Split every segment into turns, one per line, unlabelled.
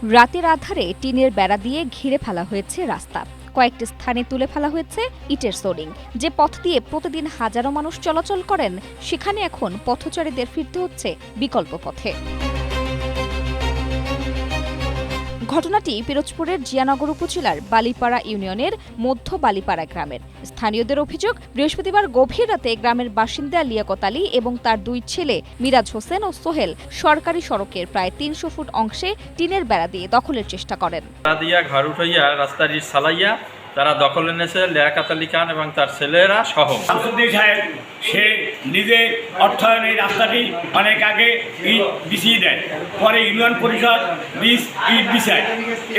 রাতের আধারে টিনের বেড়া দিয়ে ঘিরে ফেলা হয়েছে রাস্তা। কয়েকটি স্থানে তুলে ফেলা হয়েছে ইটের সোলিং। যে পথ দিয়ে প্রতিদিন হাজারো মানুষ চলাচল করেন, সেখানে এখন পথচারীদের ফিরতে হচ্ছে বিকল্প পথে। ঘটনাটি পিরোজপুরের জিয়ানগর উপজেলার বালিপাড়া ইউনিয়নের মধ্য বালিপাড়া গ্রামের। স্থানীয়দের অভিযোগ, বৃহস্পতিবার গভীর রাতে গ্রামের বাসিন্দা লিয়াকত আলী এবং তার দুই ছেলে মিরাজ হোসেন ও সোহেল সরকারি সড়কের প্রায় ৩০০ ফুট অংশে টিনের বেড়া দিয়ে দখলের চেষ্টা করেন।
ঘর উঠাইয়া রাস্তার ইট চালাইয়া তারা দখল এনেছে লিয়াকত আলী খান এবং তার ছেলেরা সহ।
সে নিজে অর্থায়নে এই রাস্তাটি অনেক আগে ইট বিছিয়ে দেয়, পরে ইউনিয়ন পরিষদ ইট বিছায়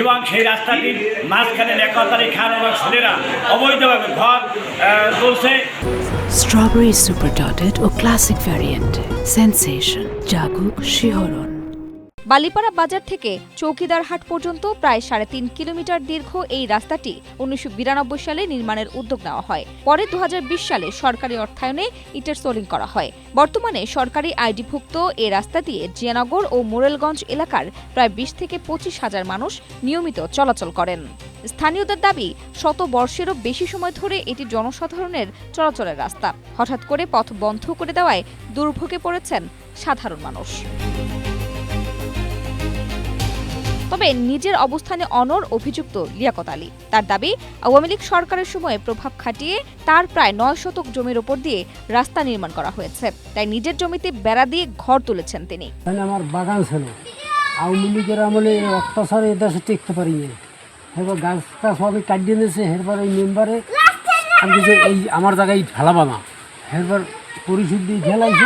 এবং সেই রাস্তাটির মাঝখানে লিয়াকত আলী খান এবং ছেলেরা অবৈধভাবে ঘর চলছে।
স্ট্রবেরি সুপার ডটেড ও ক্লাসিক ভ্যারিয়েন্ট সেন্সেশন জাগুক শিহরণ।
বালিপাড়া বাজার থেকে চৌকিদারহাট পর্যন্ত প্রায় ৩.৫ কিলোমিটার দীর্ঘ এই রাস্তাটি ১৯৯২ সালে নির্মাণের উদ্যোগ নেওয়া হয়। পরে ২০২০ সালে সরকারি অর্থায়নে ইটের সোলিং করা হয়। বর্তমানে সরকারি আইডিভুক্ত এই রাস্তা দিয়ে জিয়ানগর ও মোরেলগঞ্জ এলাকার প্রায় ২০ থেকে ২৫ হাজার মানুষ নিয়মিত চলাচল করেন। স্থানীয়দের দাবি, শত বর্ষেরও বেশি সময় ধরে এটি জনসাধারণের চলাচলের রাস্তা। হঠাৎ করে পথ বন্ধ করে দেওয়ায় দুর্ভোগে পড়েছেন সাধারণ মানুষ। তবে নিজের অবস্থানে অনড় অভিযুক্ত লিয়াকত আলী। তার দাবি, আওয়ামী লীগ সরকারের সময়ে প্রভাব খাটিয়ে তার প্রায় ৯ শতক জমির ওপর দিয়ে রাস্তা নির্মাণ করা হয়েছে। তাই নিজের জমিতে বেড়া দিয়ে ঘর তুলেছেন তিনি।
আমার বাগান ছিল, আওয়ামী লীগের আমলে অত্যাচারে এদেশে টিকতে পারিনি। এবার গাছটা সবই কাটিয়ে নিয়েছে। এরপর এই মেম্বারে আমি যে এই আমার জায়গায় ফেলাবা না, এরপর পরিশুদ্ধ দিয়ে ফেলাইছে,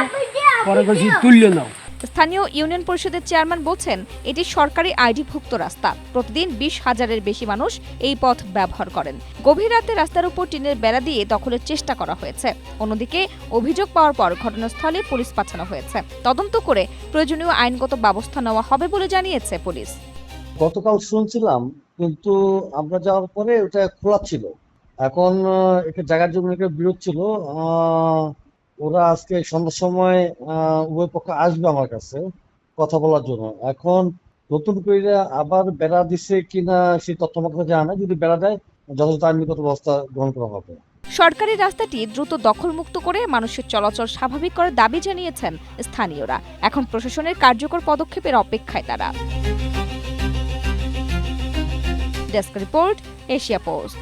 পরে গেছি তুললে নাও।
স্থানীয় ইউনিয়ন পরিষদের চেয়ারম্যান বলছেন, এটি সরকারি আইডিভুক্ত রাস্তা। প্রতিদিন ২০,০০০-এর বেশি মানুষ এই পথ ব্যবহার করেন। গভীর রাতে রাস্তার উপর টিনের বেড়া দিয়ে দখলের চেষ্টা করা হয়েছে। অন্যদিকে অভিযোগ পাওয়ার পর ঘটনাস্থলে পুলিশ পাঠানো হয়েছে। তদন্ত করে প্রয়োজনীয় আইনগত ব্যবস্থা নেওয়া হবে বলে জানিয়েছে পুলিশ।
গতকাল শুনছিলাম, কিন্তু আমরা যাওয়ার পরে ওটা খোলা ছিল। এখন একটা জায়গার জন্য একটা বিরোধ ছিল। ওরা আজকে সন্ধ্যার সময় উভয় পক্ষ আসবে আমার কাছে কথা বলার জন্য। এখন নতুন করে আবার বেড়া দিছে কিনা সেই তথ্য আমার কাছে জানা নাই। যদি বেড়া দেয়, যথাযথ আইনগত ব্যবস্থা গ্রহণ করা হবে।
সরকারি রাস্তাটি দ্রুত দখলমুক্ত করে মানুষের চলাচল স্বাভাবিক করার দাবি জানিয়েছেন স্থানীয়রা। এখন প্রশাসনের কার্যকর পদক্ষেপের অপেক্ষায় তারা। Desk report, Asia post.